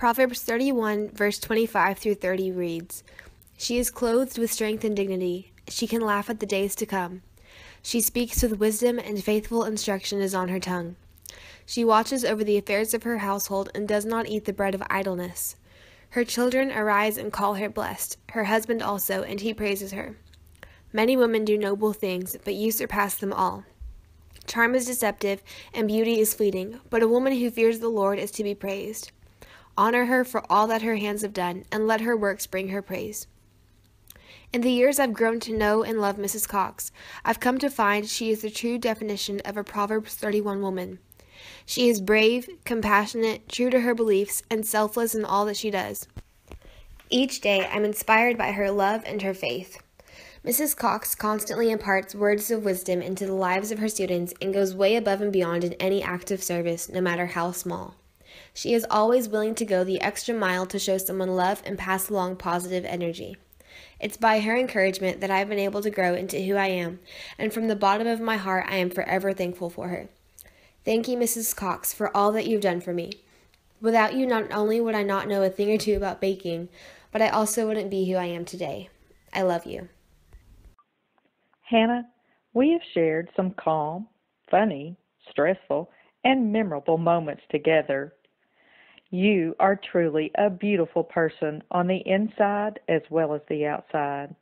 Proverbs 31, verse 25 through 30 reads, "She is clothed with strength and dignity. She can laugh at the days to come. She speaks with wisdom, and faithful instruction is on her tongue. She watches over the affairs of her household and does not eat the bread of idleness. Her children arise and call her blessed, her husband also, and he praises her. Many women do noble things, but you surpass them all. Charm is deceptive, and beauty is fleeting, but a woman who fears the Lord is to be praised. Honor her for all that her hands have done, and let her works bring her praise." In the years I've grown to know and love Mrs. Cox, I've come to find she is the true definition of a Proverbs 31 woman. She is brave, compassionate, true to her beliefs, and selfless in all that she does. Each day, I'm inspired by her love and her faith. Mrs. Cox constantly imparts words of wisdom into the lives of her students and goes way above and beyond in any act of service, no matter how small. She is always willing to go the extra mile to show someone love and pass along positive energy. It's by her encouragement that I've been able to grow into who I am, and from the bottom of my heart, I am forever thankful for her. Thank you, Mrs. Cox, for all that you've done for me. Without you, not only would I not know a thing or two about baking, but I also wouldn't be who I am today. I love you. Hannah, we have shared some calm, funny, stressful, and memorable moments together. You are truly a beautiful person on the inside as well as the outside.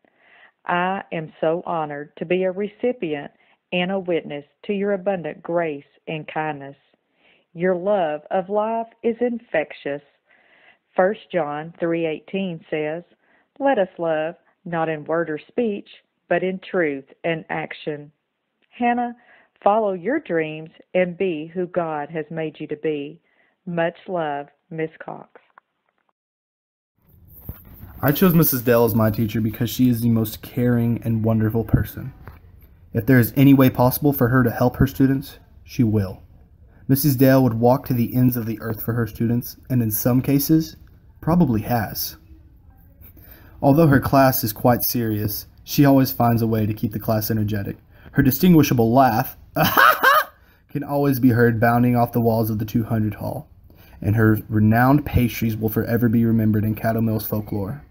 I am so honored to be a recipient and a witness to your abundant grace and kindness. Your love of life is infectious. 1 John 3:18 says, "Let us love, not in word or speech, but in truth and action." Hannah, follow your dreams and be who God has made you to be. Much love, Miss Cox. I chose Mrs. Dale as my teacher because she is the most caring and wonderful person. If there is any way possible for her to help her students, she will. Mrs. Dale would walk to the ends of the earth for her students, and in some cases, probably has. Although her class is quite serious, she always finds a way to keep the class energetic. Her distinguishable laugh can always be heard bounding off the walls of the 200 Hall, and her renowned pastries will forever be remembered in Caddo Mills folklore.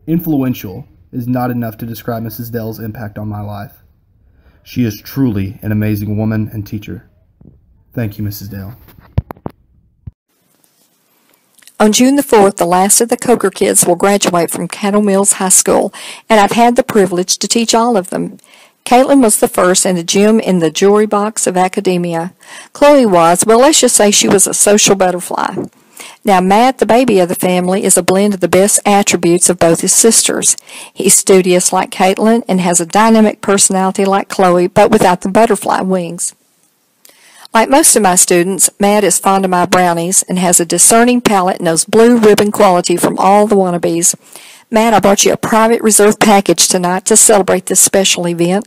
Influential is not enough to describe Mrs. Dale's impact on my life. She is truly an amazing woman and teacher. Thank you, Mrs. Dale. On June the 4th, the last of the Coker kids will graduate from Caddo Mills High School, and I've had the privilege to teach all of them. Caitlin was the first and a gem in the jewelry box of academia. Chloe was, well, let's just say she was a social butterfly. Now, Matt, the baby of the family, is a blend of the best attributes of both his sisters. He's studious like Caitlin and has a dynamic personality like Chloe, but without the butterfly wings. Like most of my students, Matt is fond of my brownies and has a discerning palate and knows blue ribbon quality from all the wannabes. Matt, I brought you a private reserve package tonight to celebrate this special event.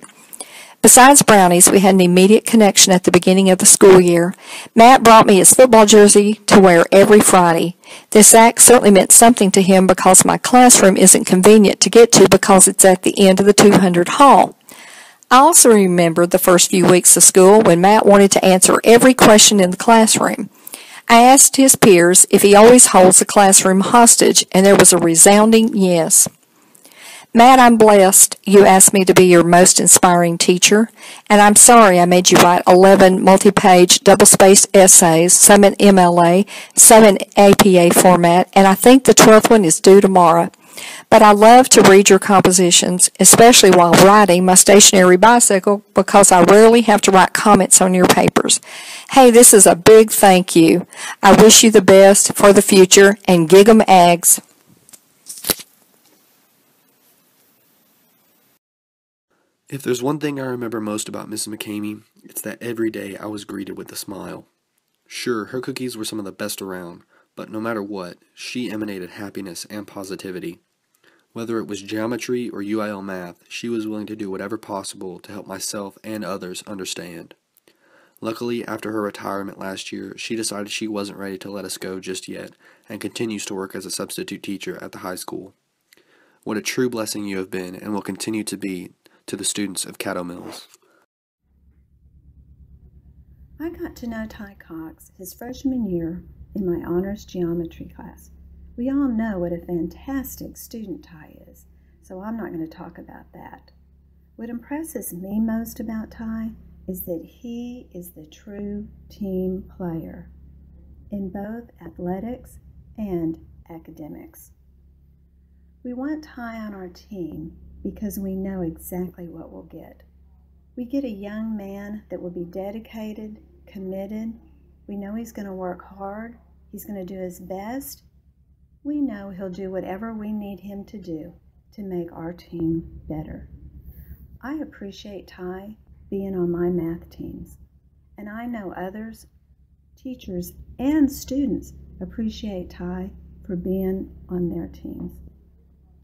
Besides brownies, we had an immediate connection at the beginning of the school year. Matt brought me his football jersey to wear every Friday. This act certainly meant something to him because my classroom isn't convenient to get to because it's at the end of the 200 Hall. I also remember the first few weeks of school when Matt wanted to answer every question in the classroom. I asked his peers if he always holds the classroom hostage, and there was a resounding yes. Matt, I'm blessed you asked me to be your most inspiring teacher, and I'm sorry I made you write 11 multi-page double-spaced essays, some in MLA, some in APA format, and I think the 12th one is due tomorrow. But I love to read your compositions, especially while riding my stationary bicycle, because I rarely have to write comments on your papers. Hey, this is a big thank you. I wish you the best for the future, and gig 'em Ags. If there's one thing I remember most about Mrs. McCamey, it's that every day I was greeted with a smile. Sure, her cookies were some of the best around, but no matter what, she emanated happiness and positivity. Whether it was geometry or UIL math, she was willing to do whatever possible to help myself and others understand. Luckily, after her retirement last year, she decided she wasn't ready to let us go just yet, and continues to work as a substitute teacher at the high school. What a true blessing you have been, and will continue to be, to the students of Caddo Mills. I got to know Ty Cox his freshman year in my honors geometry class. We all know what a fantastic student Ty is, so I'm not going to talk about that. What impresses me most about Ty is that he is the true team player in both athletics and academics. We want Ty on our team because we know exactly what we'll get. We get a young man that will be dedicated, committed. We know he's going to work hard. He's going to do his best. We know he'll do whatever we need him to do to make our team better. I appreciate Ty being on my math teams, and I know others, teachers and students, appreciate Ty for being on their teams.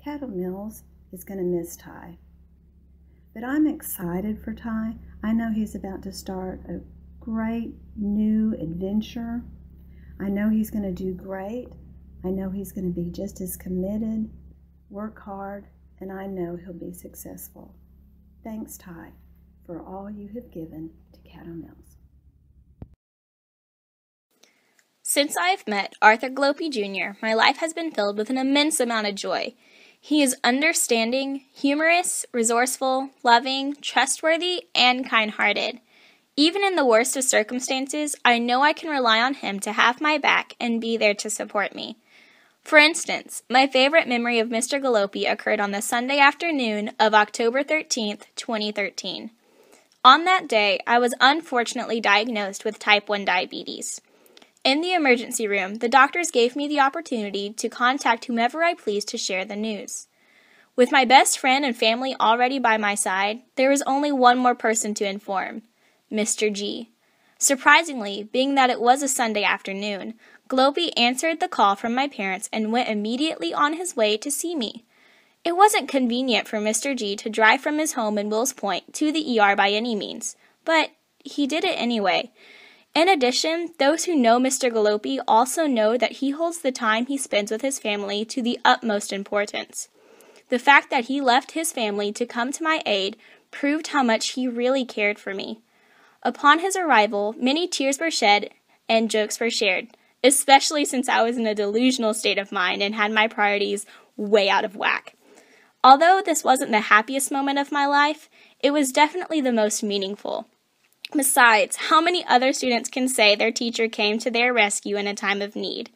Caddo Mills is going to miss Ty, but I'm excited for Ty. I know he's about to start a great new adventure. I know he's going to do great. I know he's going to be just as committed, work hard, and I know he'll be successful. Thanks, Ty, for all you have given to Caddo Mills. Since I've met Arthur Glope Jr., my life has been filled with an immense amount of joy. He is understanding, humorous, resourceful, loving, trustworthy, and kind-hearted. Even in the worst of circumstances, I know I can rely on him to have my back and be there to support me. For instance, my favorite memory of Mr. Glope occurred on the Sunday afternoon of October 13th, 2013. On that day, I was unfortunately diagnosed with type 1 diabetes. In the emergency room, the doctors gave me the opportunity to contact whomever I pleased to share the news. With my best friend and family already by my side, there was only one more person to inform, Mr. G. Surprisingly, being that it was a Sunday afternoon, Glope answered the call from my parents and went immediately on his way to see me. It wasn't convenient for Mr. G to drive from his home in Wills Point to the ER by any means, but he did it anyway. In addition, those who know Mr. Glope also know that he holds the time he spends with his family to the utmost importance. The fact that he left his family to come to my aid proved how much he really cared for me. Upon his arrival, many tears were shed and jokes were shared, especially since I was in a delusional state of mind and had my priorities way out of whack. Although this wasn't the happiest moment of my life, it was definitely the most meaningful. Besides, how many other students can say their teacher came to their rescue in a time of need?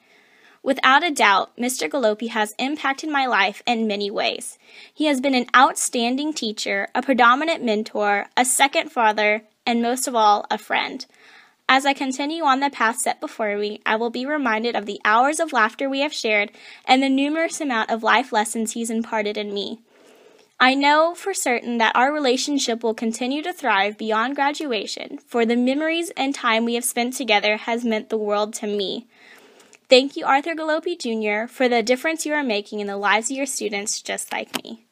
Without a doubt, Mr. Glope has impacted my life in many ways. He has been an outstanding teacher, a predominant mentor, a second father, and most of all, a friend. As I continue on the path set before me, I will be reminded of the hours of laughter we have shared and the numerous amount of life lessons he's imparted in me. I know for certain that our relationship will continue to thrive beyond graduation, for the memories and time we have spent together has meant the world to me. Thank you, Arthur Glope Jr., for the difference you are making in the lives of your students just like me.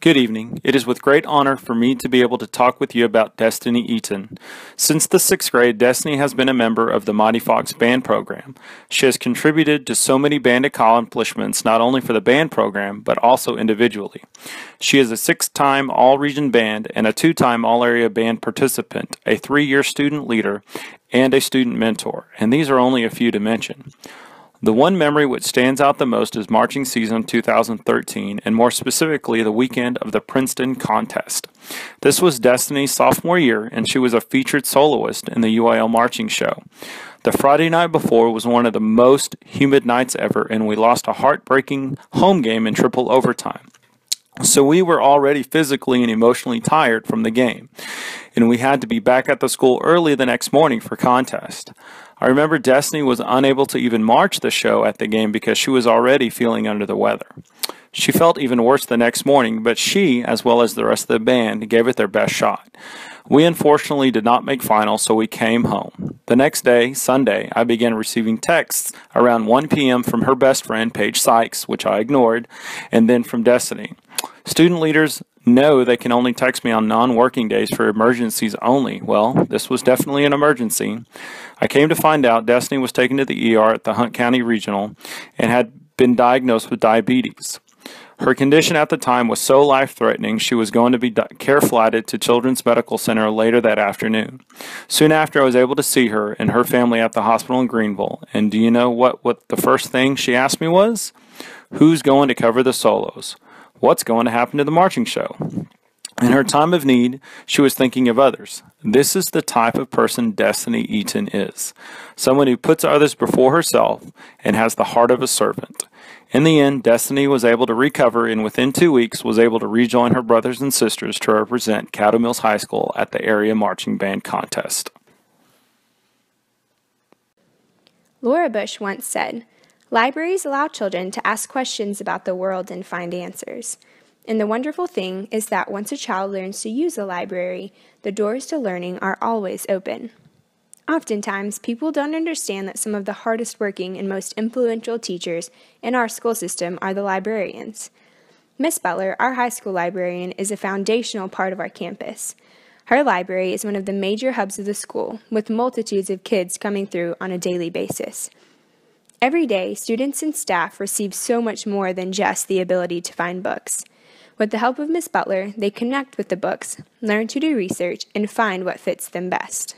Good evening. It is with great honor for me to be able to talk with you about Destiny Eaton. Since the 6th grade, Destiny has been a member of the Mighty Fox band program. She has contributed to so many band accomplishments, not only for the band program, but also individually. She is a 6-time All-Region band and a 2-time All-Area band participant, a 3-year student leader, and a student mentor, and these are only a few to mention. The one memory which stands out the most is marching season 2013, and more specifically the weekend of the Princeton contest. This was Destiny's sophomore year, and she was a featured soloist in the UIL marching show. The Friday night before was one of the most humid nights ever, and we lost a heartbreaking home game in triple overtime. So we were already physically and emotionally tired from the game, and we had to be back at the school early the next morning for contest. I remember Destiny was unable to even march the show at the game because she was already feeling under the weather. She felt even worse the next morning, but she, as well as the rest of the band, gave it their best shot. We unfortunately did not make finals, so we came home. The next day, Sunday, I began receiving texts around 1 p.m. from her best friend, Paige Sykes, which I ignored, and then from Destiny. Student leaders know they can only text me on non-working days for emergencies only. Well, this was definitely an emergency. I came to find out Destiny was taken to the ER at the Hunt County Regional and had been diagnosed with diabetes. Her condition at the time was so life-threatening she was going to be care-flighted to Children's Medical Center later that afternoon. Soon after, I was able to see her and her family at the hospital in Greenville, and do you know what the first thing she asked me was? Who's going to cover the solos? What's going to happen to the marching show? In her time of need, she was thinking of others. This is the type of person Destiny Eaton is. Someone who puts others before herself and has the heart of a servant. In the end, Destiny was able to recover and within 2 weeks was able to rejoin her brothers and sisters to represent Caddo Mills High School at the area marching band contest. Laura Bush once said, "Libraries allow children to ask questions about the world and find answers. And the wonderful thing is that once a child learns to use a library, the doors to learning are always open." Oftentimes, people don't understand that some of the hardest working and most influential teachers in our school system are the librarians. Miss Butler, our high school librarian, is a foundational part of our campus. Her library is one of the major hubs of the school, with multitudes of kids coming through on a daily basis. Every day, students and staff receive so much more than just the ability to find books. With the help of Miss Butler, they connect with the books, learn to do research, and find what fits them best.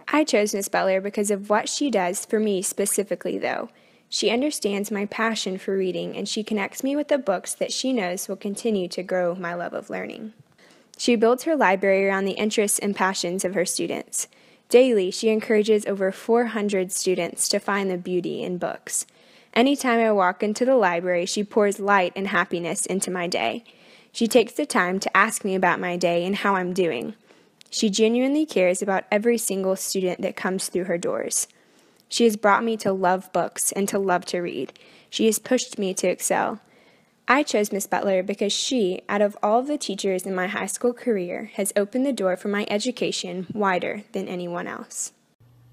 I chose Miss Butler because of what she does for me specifically, though. She understands my passion for reading, and she connects me with the books that she knows will continue to grow my love of learning. She builds her library around the interests and passions of her students. Daily, she encourages over 400 students to find the beauty in books. Anytime I walk into the library, she pours light and happiness into my day. She takes the time to ask me about my day and how I'm doing. She genuinely cares about every single student that comes through her doors. She has brought me to love books and to love to read. She has pushed me to excel. I chose Miss Butler because she, out of all of the teachers in my high school career, has opened the door for my education wider than anyone else.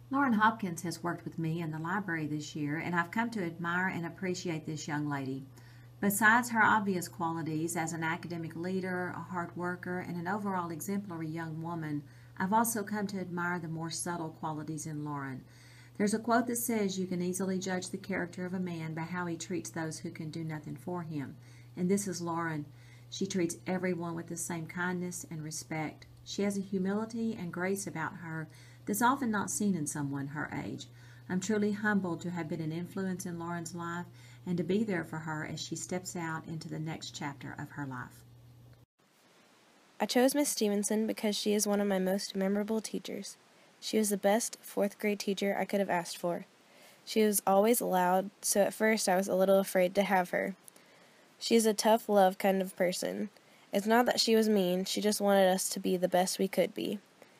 Lauren Hopkins has worked with me in the library this year, and I've come to admire and appreciate this young lady. Besides her obvious qualities as an academic leader, a hard worker, and an overall exemplary young woman, I've also come to admire the more subtle qualities in Lauren. There's a quote that says you can easily judge the character of a man by how he treats those who can do nothing for him. And this is Lauren. She treats everyone with the same kindness and respect. She has a humility and grace about her that's often not seen in someone her age. I'm truly humbled to have been an influence in Lauren's life and to be there for her as she steps out into the next chapter of her life. I chose Miss Stevenson because she is one of my most memorable teachers. She was the best 4th grade teacher I could have asked for. She was always loud, so at first I was a little afraid to have her. She is a tough love kind of person. It's not that she was mean, she just wanted us to be the best we could be.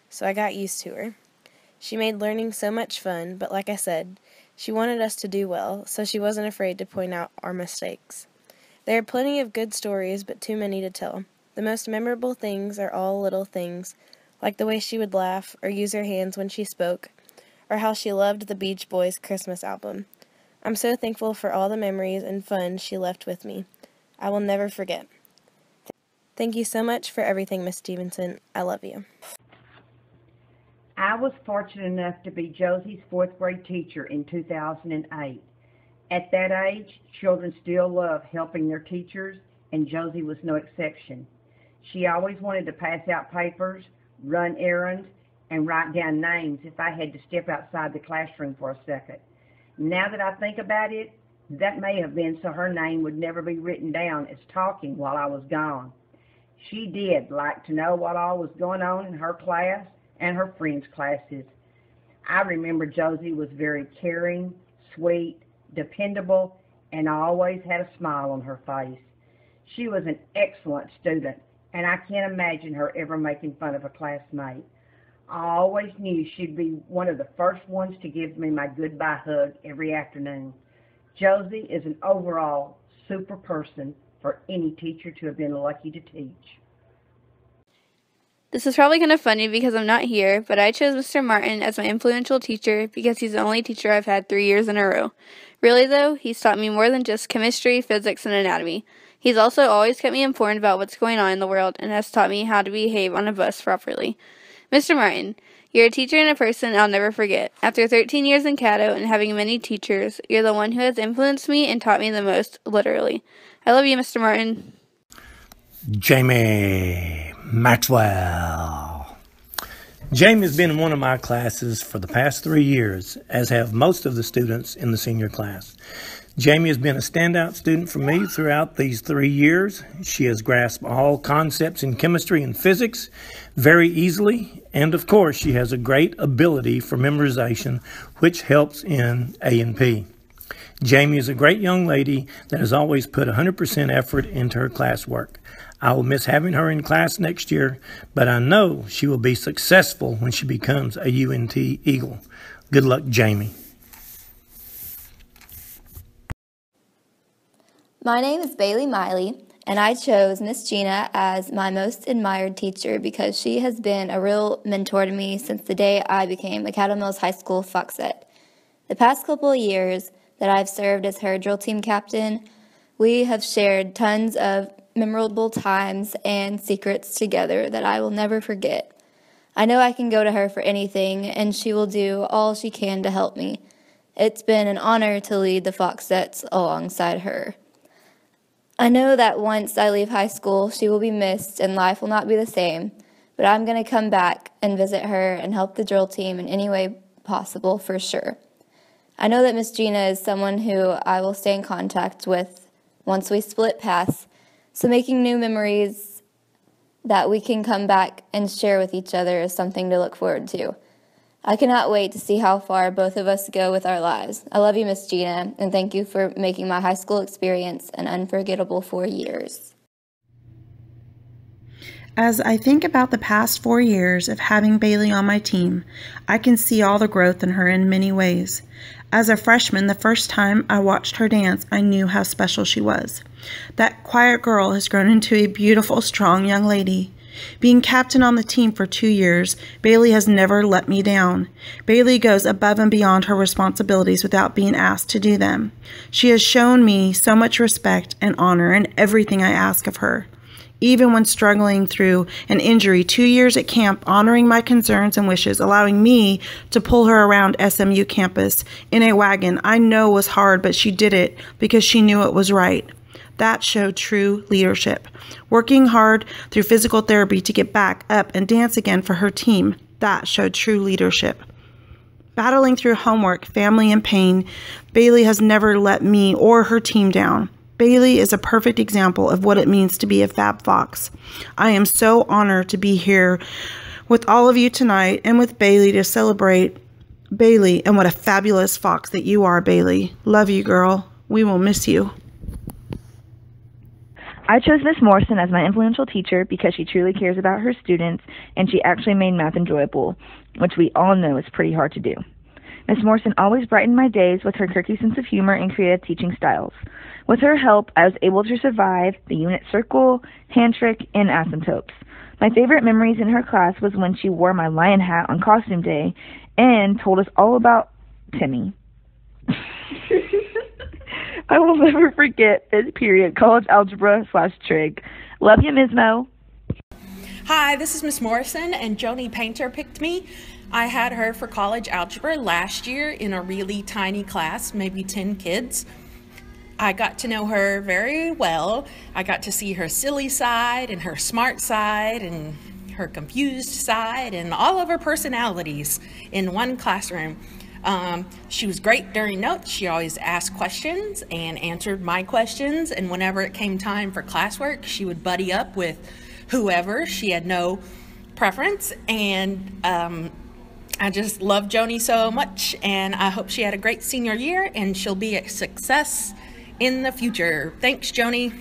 So I got used to her. She made learning so much fun, but like I said, she wanted us to do well, so she wasn't afraid to point out our mistakes. There are plenty of good stories, but too many to tell. The most memorable things are all little things, like the way she would laugh or use her hands when she spoke, or how she loved the Beach Boys Christmas album. I'm so thankful for all the memories and fun she left with me. I will never forget. Thank you so much for everything, Miss Stevenson. I love you. I was fortunate enough to be Josie's 4th grade teacher in 2008. At that age, children still love helping their teachers, and Josie was no exception. She always wanted to pass out papers, run errands, and write down names if I had to step outside the classroom for a second. Now that I think about it, that may have been so her name would never be written down as talking while I was gone. She did like to know what all was going on in her class and her friends' classes. I remember Josie was very caring, sweet, dependable, and always had a smile on her face. She was an excellent student, and I can't imagine her ever making fun of a classmate. I always knew she'd be one of the first ones to give me my goodbye hug every afternoon. Josie is an overall super person for any teacher to have been lucky to teach. This is probably kind of funny because I'm not here, but I chose Mr. Martin as my influential teacher because he's the only teacher I've had 3 years in a row. Really though, he's taught me more than just chemistry, physics, and anatomy. He's also always kept me informed about what's going on in the world and has taught me how to behave on a bus properly. Mr. Martin, you're a teacher and a person I'll never forget. After 13 years in Caddo and having many teachers, you're the one who has influenced me and taught me the most, literally. I love you, Mr. Martin. Jamie Maxwell. Jamie has been in one of my classes for the past 3 years, as have most of the students in the senior class. Jamie has been a standout student for me throughout these 3 years. She has grasped all concepts in chemistry and physics very easily, and of course she has a great ability for memorization, which helps in A&P. Jamie is a great young lady that has always put 100% effort into her classwork. I will miss having her in class next year, but I know she will be successful when she becomes a UNT Eagle. Good luck, Jamie. My name is Bailey Miley, and I chose Miss Gina as my most admired teacher because she has been a real mentor to me since the day I became a Caddo Mills High School Foxette. The past couple of years that I've served as her drill team captain, we have shared tons of memorable times and secrets together that I will never forget. I know I can go to her for anything, and she will do all she can to help me. It's been an honor to lead the Foxettes alongside her. I know that once I leave high school, she will be missed and life will not be the same, but I'm going to come back and visit her and help the drill team in any way possible for sure. I know that Miss Gina is someone who I will stay in contact with once we split paths, so making new memories that we can come back and share with each other is something to look forward to. I cannot wait to see how far both of us go with our lives. I love you, Miss Gina, and thank you for making my high school experience an unforgettable 4 years. As I think about the past 4 years of having Bailey on my team, I can see all the growth in her in many ways. As a freshman, the first time I watched her dance, I knew how special she was. That quiet girl has grown into a beautiful, strong young lady. Being captain on the team for 2 years, Bailey has never let me down. Bailey goes above and beyond her responsibilities without being asked to do them. She has shown me so much respect and honor in everything I ask of her. Even when struggling through an injury, 2 years at camp, honoring my concerns and wishes, allowing me to pull her around SMU campus in a wagon I know was hard, but she did it because she knew it was right. That showed true leadership. Working hard through physical therapy to get back up and dance again for her team, that showed true leadership. Battling through homework, family, and pain, Bailey has never let me or her team down. Bailey is a perfect example of what it means to be a Fab Fox. I am so honored to be here with all of you tonight and with Bailey to celebrate Bailey and what a fabulous fox that you are, Bailey. Love you, girl. We will miss you. I chose Miss Morrison as my influential teacher because she truly cares about her students and she actually made math enjoyable, which we all know is pretty hard to do. Miss Morrison always brightened my days with her quirky sense of humor and creative teaching styles. With her help, I was able to survive the unit circle, hand trick, and asymptotes. My favorite memories in her class was when she wore my lion hat on costume day and told us all about Timmy. I will never forget this period, college algebra / trig. Love you, Ms. Mo. Hi, this is Miss Morrison, and Joni Painter picked me. I had her for college algebra last year in a really tiny class, maybe 10 kids. I got to know her very well. I got to see her silly side and her smart side and her confused side and all of her personalities in one classroom. She was great during notes. She always asked questions and answered my questions, and whenever it came time for classwork, she would buddy up with whoever. She had no preference, and I just love Joni so much, and I hope she had a great senior year and she'll be a success in the future. Thanks, Joni.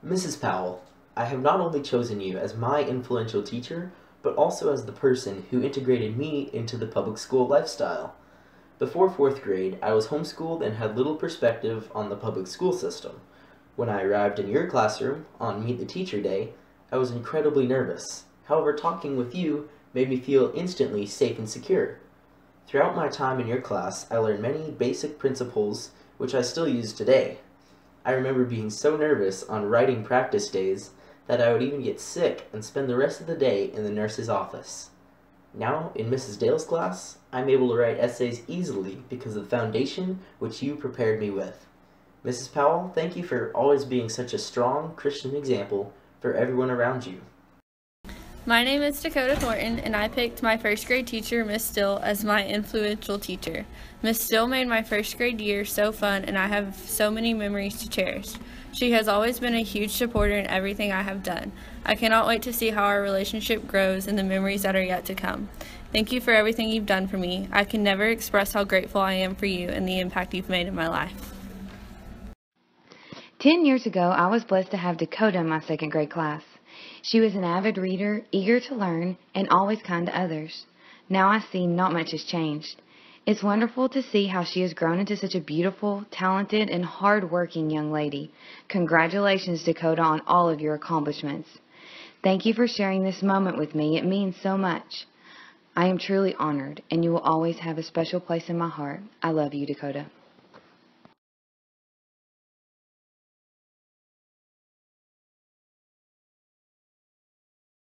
Mrs. Powell, I have not only chosen you as my influential teacher, but also as the person who integrated me into the public school lifestyle. Before 4th grade, I was homeschooled and had little perspective on the public school system. When I arrived in your classroom on Meet the Teacher Day, I was incredibly nervous. However, talking with you made me feel instantly safe and secure. Throughout my time in your class, I learned many basic principles which I still use today. I remember being so nervous on writing practice days that I would even get sick and spend the rest of the day in the nurse's office. Now, in Mrs. Dale's class, I'm able to write essays easily because of the foundation which you prepared me with. Mrs. Powell, thank you for always being such a strong Christian example for everyone around you. My name is Dakota Thornton, and I picked my first grade teacher, Miss Still, as my influential teacher. Miss Still made my first grade year so fun, and I have so many memories to cherish. She has always been a huge supporter in everything I have done. I cannot wait to see how our relationship grows and the memories that are yet to come. Thank you for everything you've done for me. I can never express how grateful I am for you and the impact you've made in my life. 10 years ago, I was blessed to have Dakota in my second grade class. She was an avid reader, eager to learn, and always kind to others. Now I see not much has changed. It's wonderful to see how she has grown into such a beautiful, talented, and hard-working young lady. Congratulations, Dakota, on all of your accomplishments. Thank you for sharing this moment with me. It means so much. I am truly honored, and you will always have a special place in my heart. I love you, Dakota.